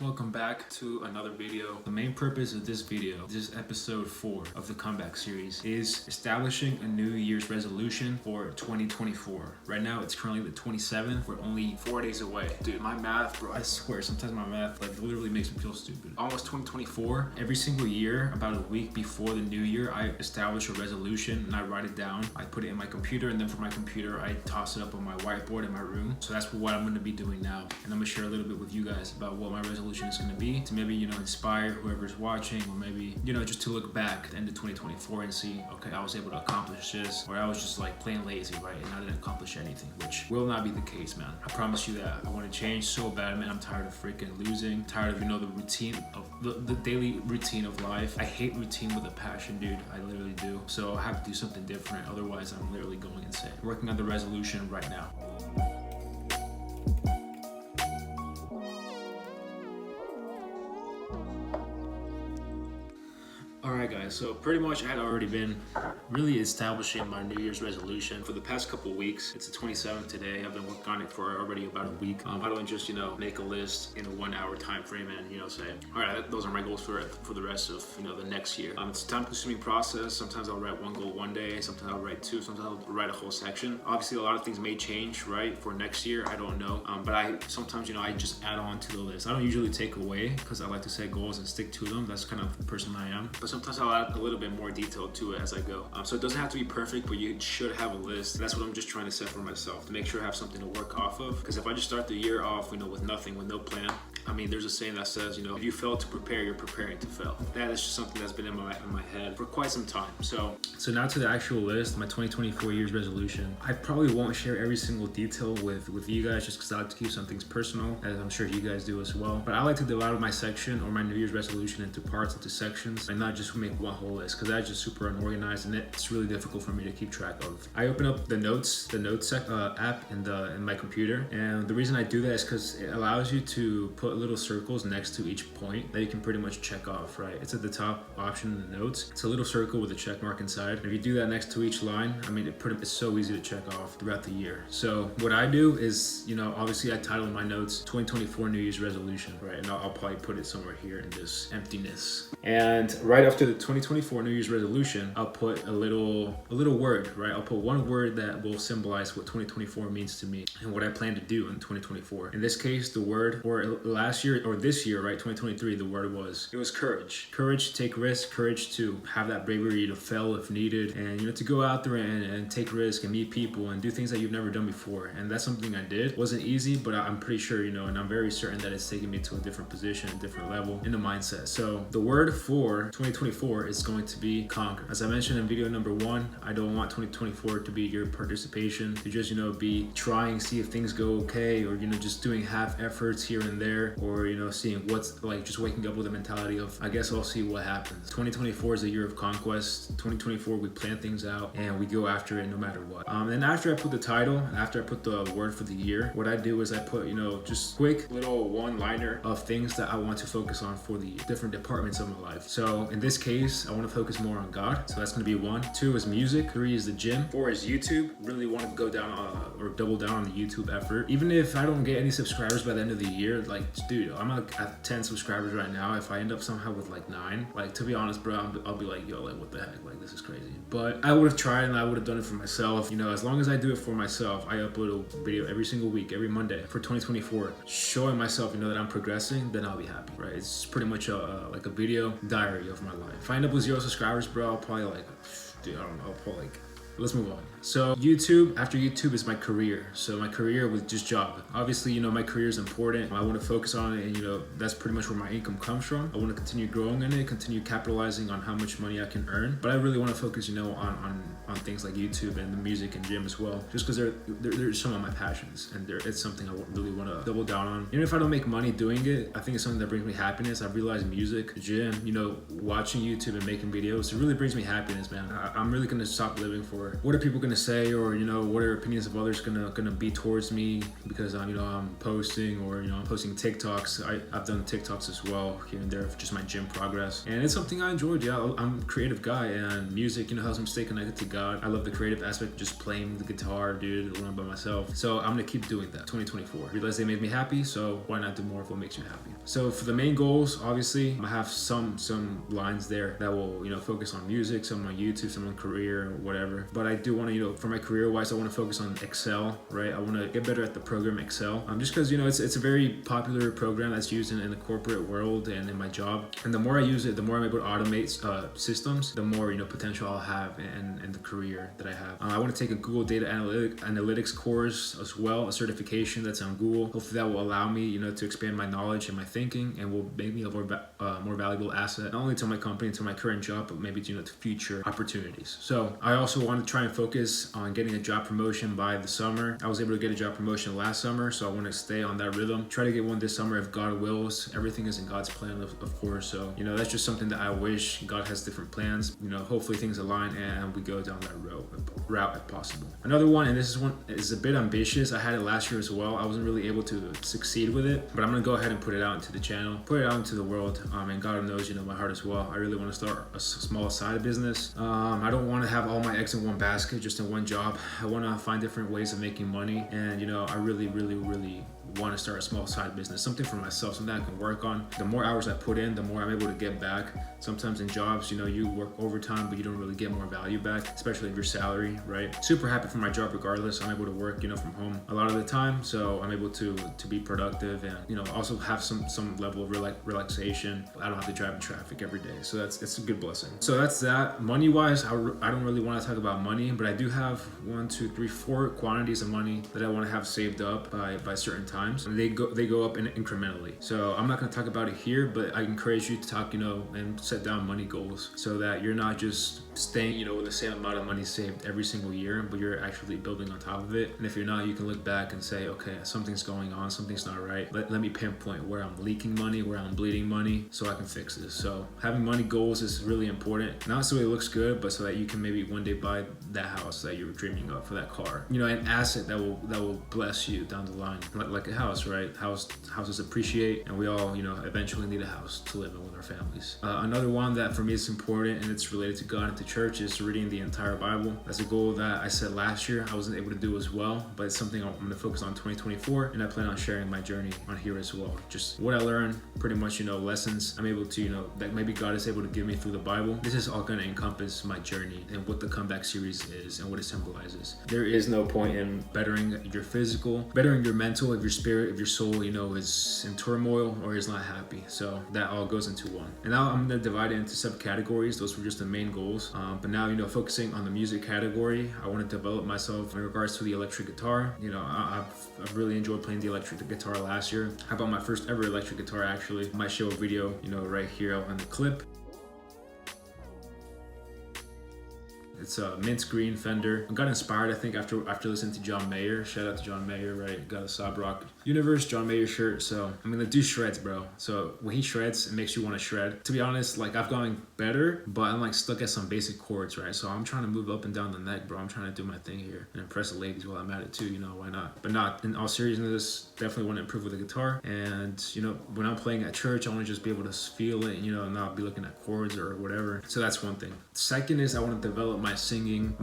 welcome back to another video. The main purpose of this video, this is episode 4 of the comeback series, is establishing a New Year's resolution for 2024. Right now it's currently the 27th. We're only 4 days away. Dude, my math, bro, I swear sometimes my math literally makes me feel stupid. Almost 2024. Every single year, about a week before the new year, I establish a resolution and I write it down. I put it in my computer, and then from my computer I toss it up on my whiteboard in my room. So that's what I'm going to be doing now, and I'm going to share a little bit with you guys about what my resolution is going to be, to maybe, inspire whoever's watching, or maybe, just to look back at the end of 2024 and see, okay, I was able to accomplish this, or I was just like playing lazy, right, and I didn't accomplish anything, which will not be the case, man. I promise you that. I want to change so bad, man. I'm tired of freaking losing, tired of, the routine of the daily routine of life. I hate routine with a passion, dude. I literally do. So I have to do something different, otherwise I'm literally going insane. Working on the resolution right now. Alright guys, so pretty much I had already been really establishing my New Year's resolution for the past couple of weeks. It's the 27th today. I've been working on it for already about a week. I don't just, make a list in a 1 hour time frame and, say, alright, those are my goals for the rest of, the next year. It's a time consuming process. Sometimes I'll write one goal one day, sometimes I'll write two, sometimes I'll write a whole section. Obviously a lot of things may change, right, for next year. I don't know. But I sometimes, I just add on to the list. I don't usually take away, because I like to set goals and stick to them. That's kind of the person I am. But sometimes I'll add a little bit more detail to it as I go. So it doesn't have to be perfect, but you should have a list. That's what I'm just trying to set for myself, to make sure I have something to work off of. Because if I just start the year off, with nothing, with no plan, there's a saying that says, if you fail to prepare, you're preparing to fail. That is just something that's been in my head for quite some time. So now to the actual list, my 2024 year's resolution. I probably won't share every single detail with you guys, just because I like to keep some things personal, as I'm sure you guys do as well. But I like to divide my section, or my New Year's resolution, into parts, into sections, and not just make one whole list, because that's just super unorganized and it's really difficult for me to keep track of. I open up the notes app in my computer, and the reason I do that is because it allows you to put little circles next to each point that you can pretty much check off, right? It's at the top option in the notes. It's a little circle with a check mark inside. If you do that next to each line, it's so easy to check off throughout the year. So what I do is, obviously I title my notes 2024 New Year's resolution, right? And I'll probably put it somewhere here in this emptiness. And right after the 2024 New Year's resolution, I'll put a little word, right? I'll put one word that will symbolize what 2024 means to me and what I plan to do in 2024. In this case, the word, or last year or this year, right, 2023, the word was courage. Courage to take risks, courage to have that bravery to fail if needed, and to go out there and take risks and meet people and do things that you've never done before. And that's something I did. It wasn't easy, but I'm pretty sure, and I'm very certain that it's taken me to a different position, a different level in the mindset. So the word for 2024 is going to be conquer. As I mentioned in video number 1, I don't want 2024 to be your participation, to just, be trying, see if things go okay, or, just doing half efforts here and there, or, seeing what's just waking up with a mentality of, I guess I'll see what happens. 2024 is a year of conquest. 2024, we plan things out and we go after it no matter what. And after I put the title, after I put the word for the year, what I do is I put, just quick little one-liner of things that I want to focus on for the different departments of my life. So in this case, I want to focus more on God. So that's going to be 1. 2 is music. 3 is the gym. 4 is YouTube. Really want to go down or double down on the YouTube effort. Even if I don't get any subscribers by the end of the year, dude, I'm at 10 subscribers right now. If I end up somehow with 9, to be honest, bro, I'll be like, yo, what the heck? This is crazy. But I would have tried, and I would have done it for myself. As long as I do it for myself, I upload a video every single week, every Monday for 2024, showing myself, that I'm progressing, then I'll be happy, right? It's pretty much a video diary of my life. If I end up with 0 subscribers, bro, I'll probably dude, I don't know, I'll probably let's move on. So after YouTube is my career. So my career with just job. Obviously, my career is important. I want to focus on it, and that's pretty much where my income comes from. I want to continue growing in it, continue capitalizing on how much money I can earn. But I really want to focus, on things like YouTube and the music and gym as well. Just because they're some of my passions, and it's something I really want to double down on. Even if I don't make money doing it, I think it's something that brings me happiness. I've realized music, gym, watching YouTube and making videos, it really brings me happiness, man. I'm really gonna stop living for what are people gonna say, or what are opinions of others gonna be towards me because I'm posting, or I'm posting TikToks. I've done TikToks as well here and there of just my gym progress, and it's something I enjoyed. Yeah, I'm a creative guy, and music helps me stay connected to God. I love the creative aspect of just playing the guitar, dude, alone by myself. So I'm gonna keep doing that. 2024. Realize they made me happy, so why not do more of what makes you happy? So for the main goals, obviously, I have some lines there that will, focus on music, some on YouTube, some on career or whatever. But I do want to, for my career wise, I want to focus on Excel, right? I want to get better at the program Excel. Just because, it's a very popular program that's used in the corporate world and in my job. And the more I use it, the more I'm able to automate systems, the more, potential I'll have in the career that I have. I want to take a Google Data Analytics course as well, a certification that's on Google. Hopefully that will allow me, to expand my knowledge and my thinking, and will make me a more valuable asset, not only to my company, to my current job, but maybe to future opportunities. So I also want to try and focus on getting a job promotion by the summer. I was able to get a job promotion last summer, so I want to stay on that rhythm. Try to get one this summer if God wills. Everything is in God's plan, of course. So, that's just something that I wish. God has different plans. Hopefully things align and we go down that route if possible. Another one, and this is a bit ambitious. I had it last year as well. I wasn't really able to succeed with it, but I'm going to go ahead and put it out into the channel, put it out into the world. And God knows, my heart as well. I really want to start a small side business. I don't want to have all my eggs in one basket, just in one job. I want to find different ways of making money. And, I really, really, really want to start a small side business, something for myself, something I can work on. The more hours I put in, the more I'm able to get back. Sometimes in jobs, you work overtime, but you don't really get more value back, especially if your salary, right? Super happy for my job regardless. I'm able to work, from home a lot of the time. So I'm able to be productive and, also have some level of relaxation. I don't have to drive in traffic every day. So it's a good blessing. So that's that. Money wise, I don't really want to talk about money, but I do have 4 quantities of money that I want to have saved up by certain times. And they go up incrementally. So I'm not going to talk about it here, but I encourage you to talk, and set down money goals so that you're not just staying, with the same amount of money saved every single year, but you're actually building on top of it. And if you're not, you can look back and say, okay, something's going on, something's not right. Let me pinpoint where I'm leaking money, where I'm bleeding money, so I can fix this. So having money goals is really important, not so it looks good, but so that you can maybe one day buy that house that you were dreaming of, for that car, an asset that will bless you down the line, like a house, right? Houses appreciate, and we all, eventually need a house to live in with our families. Another one that for me is important, and it's related to God and to church, is reading the entire Bible. That's a goal that I set last year. I wasn't able to do as well, but it's something I'm going to focus on 2024, and I plan on sharing my journey on here as well. Just what I learned, pretty much, lessons I'm able to, that maybe God is able to give me through the Bible. This is all going to encompass my journey and what the Comeback series is and what it symbolizes. There is no point in bettering your physical, bettering your mental, if your spirit, if your soul, is in turmoil or is not happy. So that all goes into one. And now I'm going to divide it into subcategories. Those were just the main goals. But now, focusing on the music category, I want to develop myself in regards to the electric guitar. I've really enjoyed playing the electric guitar last year. I bought my first ever electric guitar, actually. I might show a video, right here on the clip. It's a mint green Fender. I got inspired, I think, after listening to John Mayer. Shout out to John Mayer, right? Got a Sob Rock Universe John Mayer shirt. So I'm gonna do shreds, bro. So when he shreds, it makes you want to shred. To be honest, I've gone better, but I'm stuck at some basic chords, right? So I'm trying to move up and down the neck, bro. I'm trying to do my thing here and impress the ladies while I'm at it too. Why not? But not in all seriousness. Definitely want to improve with the guitar. And when I'm playing at church, I want to just be able to feel it, and not be looking at chords or whatever. So that's one thing. Second is I want to develop my singing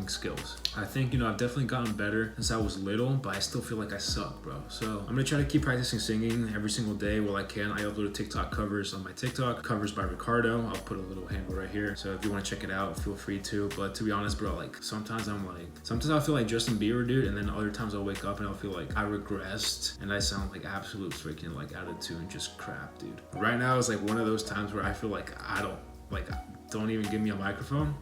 skills. I think I've definitely gotten better since I was little, but I still feel like I suck, bro. So I'm gonna try to keep practicing singing every single day while I can. I upload TikTok covers on my TikTok, covers by Ricardo. I'll put a little handle right here, so if you want to check it out, feel free to. But to be honest, bro, sometimes I feel like Justin Bieber, dude, and then other times I'll wake up and I'll feel like I regressed and I sound like absolute freaking out of tune, just crap, dude. Right now is one of those times where I feel like I don't even give me a microphone,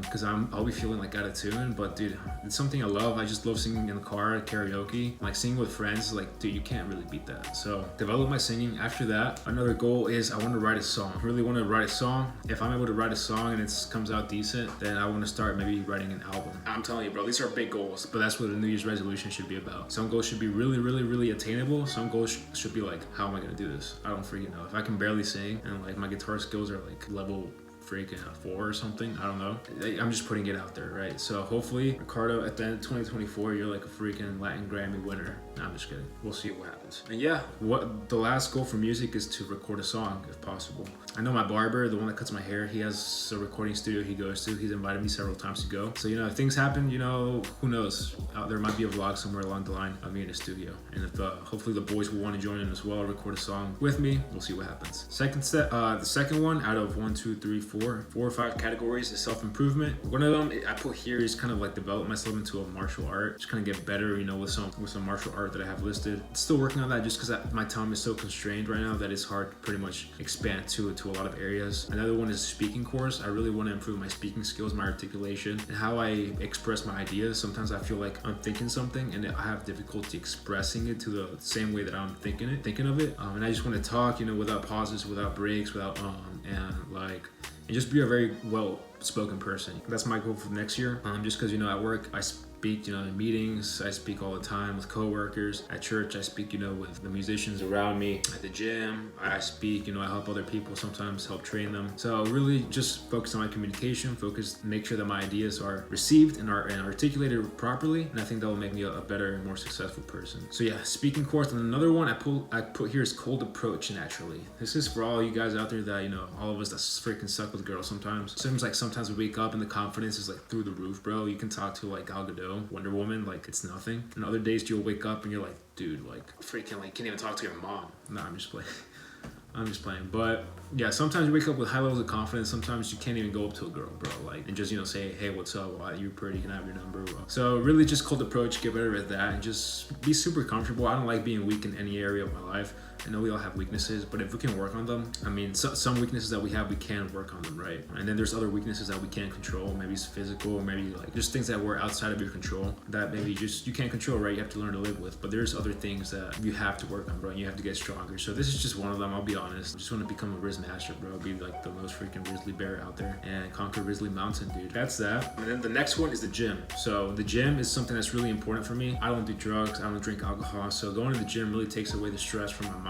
because I'll be feeling out of tune. But dude, it's something I love. I just love singing in the car, karaoke, singing with friends. Dude, you can't really beat that. So develop my singing. After that, another goal is I want to write a song. I really want to write a song. If I'm able to write a song and it comes out decent, then I want to start maybe writing an album. I'm telling you, bro, these are big goals, but that's what a New Year's resolution should be about. Some goals should be really, really, really attainable. Some goals should be how am I gonna do this? I don't freaking know. If I can barely sing and my guitar skills are level freaking 4 or something. I don't know. I'm just putting it out there, right? So hopefully, Ricardo, at the end of 2024, you're like a freaking Latin Grammy winner. No, I'm just kidding. We'll see what happens. And yeah, what the last goal for music is to record a song if possible. I know my barber, the one that cuts my hair, he has a recording studio he goes to. He's invited me several times to go. So, if things happen, who knows? There might be a vlog somewhere along the line of me in a studio. And if hopefully the boys will want to join in as well, record a song with me. We'll see what happens. Second step, the second one out of 4 or 5 categories is self-improvement. One of them I put here is kind of like develop myself into a martial art. Just kind of get better, with some martial art that I have listed. Still working on that just because my time is so constrained right now that it's hard to pretty much expand to a lot of areas. Another one is a speaking course. I really want to improve my speaking skills, my articulation, and how I express my ideas. Sometimes I feel like I'm thinking something and I have difficulty expressing it to the same way that I'm thinking of it. And I just want to talk, without pauses, without breaks, and just be a very well-spoken person. That's my goal for next year. Just because, at work, I speak, in meetings. I speak all the time with coworkers. At church, I speak, with the musicians around me. At the gym, I speak, I help other people sometimes, help train them. So really just focus on my communication, make sure that my ideas are received and articulated properly. And I think that will make me a better and more successful person. So yeah, speaking course. And another one I put here is cold approach naturally. This is for all you guys out there that, all of us that freaking suck with girls sometimes. Seems like sometimes we wake up and the confidence is like through the roof, bro. You can talk to like Gal Gadot, Wonder Woman, like it's nothing. And other days you'll wake up and you're like, dude, like freaking can't even talk to your mom. Nah, I'm just playing. But yeah, sometimes you wake up with high levels of confidence. Sometimes you can't even go up to a girl, bro, and just say, hey, what's up? Wow, you're pretty, can I have your number? Bro. So really just cold approach, get better at that, and just be super comfortable. I don't like being weak in any area of my life. I know we all have weaknesses, but if we can work on them, some weaknesses that we have, we can work on them, right? And then there's other weaknesses that we can't control. Maybe it's physical, or maybe just things that were outside of your control that maybe you can't control, right? You have to learn to live with. But there's other things that you have to work on, bro. And you have to get stronger. So this is just one of them. I'll be honest. I just want to become a Riz master, bro. Be like the most freaking Risley bear out there and conquer Risley Mountain, dude. That's that. And then the next one is the gym. So the gym is something that's really important for me. I don't do drugs. I don't drink alcohol. So going to the gym really takes away the stress from my mind,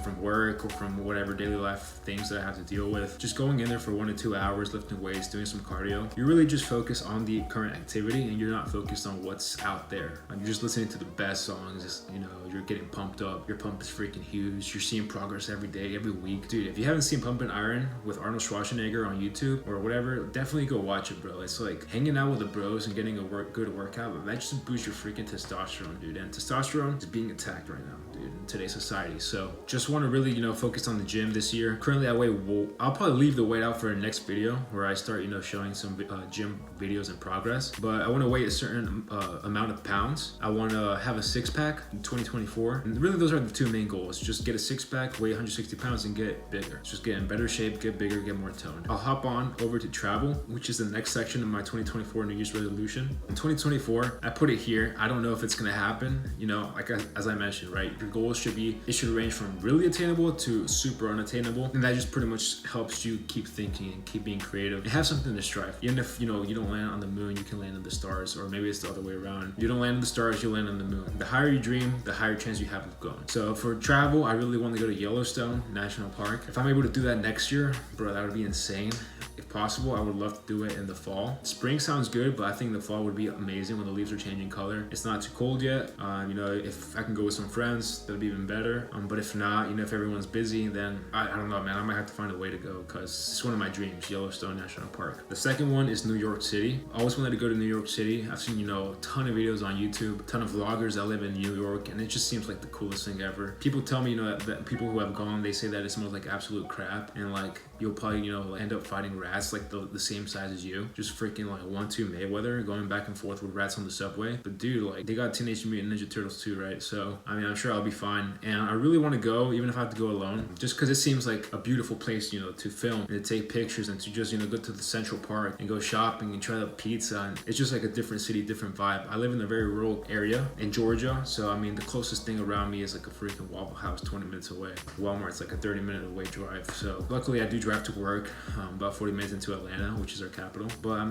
from work or from whatever daily life things that I have to deal with. Just going in there for 1 to 2 hours, lifting weights, doing some cardio. You really just focus on the current activity and you're not focused on what's out there. You're just listening to the best songs. Just, you're getting pumped up. Your pump is freaking huge. You're seeing progress every day, every week. Dude, if you haven't seen Pump and Iron with Arnold Schwarzenegger on YouTube or whatever, definitely go watch it, bro. It's like hanging out with the bros and getting a good workout. That just boosts your freaking testosterone, dude. And testosterone is being attacked right now, dude, in today's society. So just want to really, focus on the gym this year. Currently, I'll probably leave the weight out for the next video where I start, showing some gym videos in progress. But I want to weigh a certain amount of pounds. I want to have a 6-pack in 2024. And really, those are the 2 main goals. Just get a 6-pack, weigh 160 pounds, and get bigger. Just get in better shape, get bigger, get more toned. I'll hop on over to travel, which is the next section of my 2024 New Year's resolution. In 2024, I put it here. I don't know if it's gonna happen. As I mentioned, right? Your goals should range from really attainable to super unattainable, and that just pretty much helps you keep thinking and keep being creative and have something to strive. Even if you don't land on the moon, you can land on the stars, or maybe it's the other way around. You don't land on the stars, you land on the moon. The higher you dream, the higher chance you have of going. So for travel, I really want to go to Yellowstone National Park. If I'm able to do that next year, bro, that would be insane. If possible, I would love to do it in the fall. Spring sounds good, but I think the fall would be amazing when the leaves are changing color. It's not too cold yet. If I can go with some friends, that'd be even better. But if not, if everyone's busy, then I don't know, man. I might have to find a way to go because it's one of my dreams, Yellowstone National Park. The second one is New York City. I always wanted to go to New York City. I've seen, a ton of videos on YouTube, a ton of vloggers that live in New York, and it just seems like the coolest thing ever. People tell me, that people who have gone, they say that it smells like absolute crap, and you'll probably, end up fighting rats like the same size as you. Just freaking 1-2 Mayweather going back and forth with rats on the subway. But dude, they got Teenage Mutant Ninja Turtles too, right? So, I'm sure I'll be fine. And I really want to go, even if I have to go alone, just because it seems like a beautiful place, to film and to take pictures and to just, go to the Central Park and go shopping and try the pizza. And it's just like a different city, different vibe. I live in a very rural area in Georgia. So, the closest thing around me is like a freaking Waffle House 20 minutes away. Walmart's like a 30-minute away drive. So luckily I do drive to work about 40 minutes into Atlanta, which is our capital. But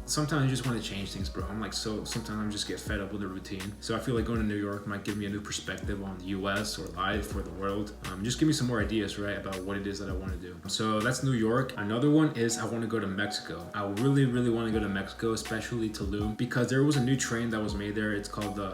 sometimes you just want to change things, bro. Sometimes I just get fed up with the routine. So I feel like going to New York might give me a new perspective on the West or life or the world. Just give me some more ideas, right, about what it is that I want to do. So that's New York. Another one is I want to go to Mexico. I really want to go to Mexico, especially Tulum, because there was a new train that was made there. It's called the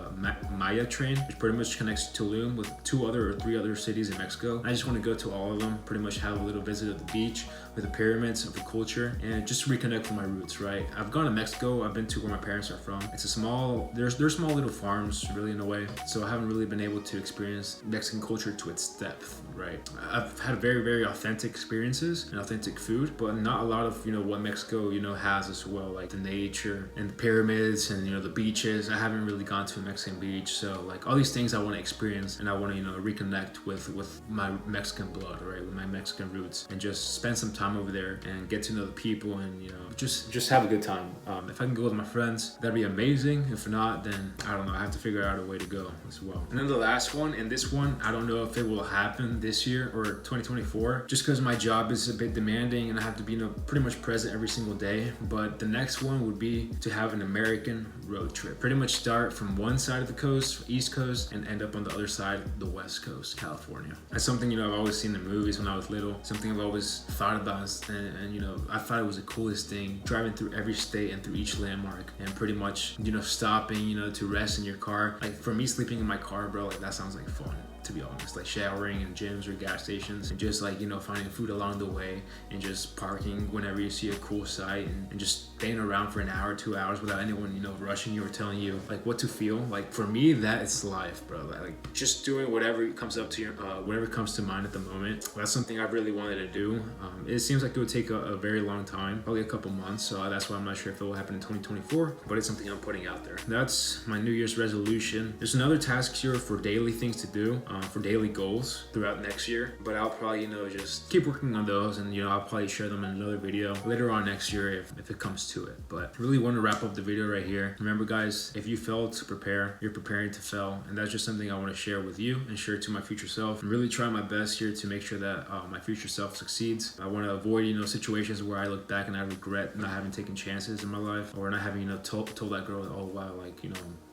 Maya train, which pretty much connects Tulum with 2 or 3 other cities in Mexico. I just want to go to all of them, pretty much have a little visit of the beach, with the pyramids, of the culture, and just reconnect with my roots, right? I've gone to Mexico. I've been to where my parents are from. It's a small, there's small little farms, really, in a way. So I haven't really been able to experience Mexican culture to its depth, right? I've had very authentic experiences and authentic food, but not a lot of, what Mexico, has as well, like the nature and the pyramids and, the beaches. I haven't really gone to a Mexican beach. So like all these things I want to experience, and I want to, reconnect with my Mexican blood, right? With my Mexican roots, and just spend some time over there and get to know the people, and just have a good time. If I can go with my friends, that'd be amazing. If not, then I don't know, I have to figure out a way to go as well. And then the last one, and this one I don't know if it will happen this year or 2024, just because my job is a bit demanding and I have to be pretty much present every single day. But the next one would be to have an American road trip, pretty much start from one side of the coast, East Coast, and end up on the other side, the West Coast, California. That's something I've always seen in movies when I was little, something I've always thought about, and I thought it was the coolest thing, driving through every state and through each landmark, and pretty much stopping to rest in your car. Like for me, sleeping in my car, bro, like that sounds like fun, to be honest. Like showering in gyms or gas stations, and just like finding food along the way, and just parking whenever you see a cool sight, and just staying around for an hour, 2 hours without anyone rushing you or telling you like what to feel. Like for me, that is life, bro. Like just doing whatever comes up to your whatever comes to mind at the moment. That's something I really wanted to do. It seems like it would take a very long time, probably a couple months, so that's why I'm not sure if it will happen in 2024, but it's something I'm putting out there. That's my New Year's resolution. There's another task here for daily things to do, for daily goals throughout next year, but I'll probably just keep working on those, and I'll probably share them in another video later on next year if it comes to it. But I really want to wrap up the video right here. Remember guys, if you failed to prepare, you're preparing to fail, and that's just something I want to share with you and share to my future self, and really try my best here to make sure that my future self succeeds. I want to avoid situations where I look back and I regret not having taken chances in my life, or not having told that girl, oh wow, like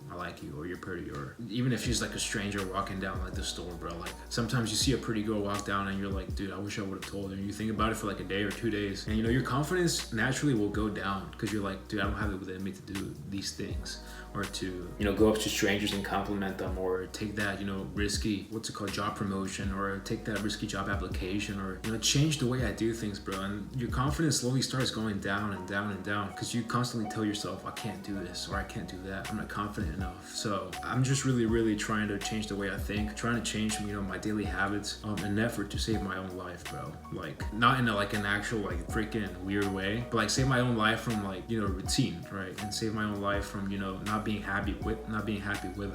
I like you, or you're pretty, or even if she's like a stranger walking down like the store, bro. Like sometimes you see a pretty girl walk down and you're like, dude, I wish I would have told her. And you think about it for like a day or 2 days, and your confidence naturally will go down, because you're like, dude, I don't have it within me to do these things, or to go up to strangers and compliment them, or take that risky, what's it called, job promotion, or take that risky job application, or change the way I do things, bro. And your confidence slowly starts going down and down and down, because you constantly tell yourself, I can't do this, or I can't do that, I'm not confident enough. So I'm just really trying to change the way I think, trying to change my daily habits, in an effort to save my own life, bro. Like not in an actual like freaking weird way, but like save my own life from like routine, right? And save my own life from not being happy with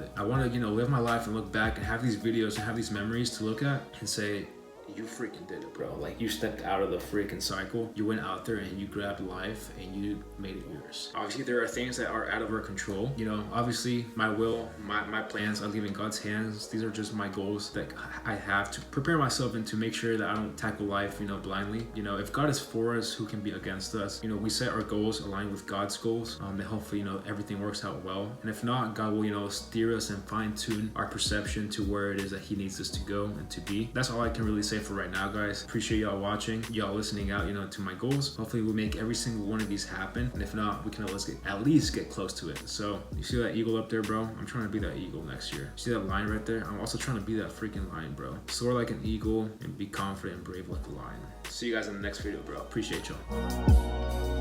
it. I want to live my life and look back and have these videos and have these memories to look at and say, you freaking did it, bro. Like you stepped out of the freaking cycle. You went out there and you grabbed life and you made it yours. Obviously there are things that are out of our control. Obviously my will, my plans, I leave in God's hands. These are just my goals that I have to prepare myself and to make sure that I don't tackle life, blindly. If God is for us, who can be against us? We set our goals aligned with God's goals, and hopefully, everything works out well. And if not, God will, steer us and fine tune our perception to where it is that He needs us to go and to be. That's all I can really say for right now, guys. Appreciate y'all watching, y'all listening out, to my goals. Hopefully we'll make every single one of these happen, and if not, we can at least get close to it. So you see that eagle up there, bro? I'm trying to be that eagle next year. See that lion right there? I'm also trying to be that freaking lion, bro. Soar like an eagle and be confident and brave like a lion. See you guys in the next video, bro. Appreciate y'all.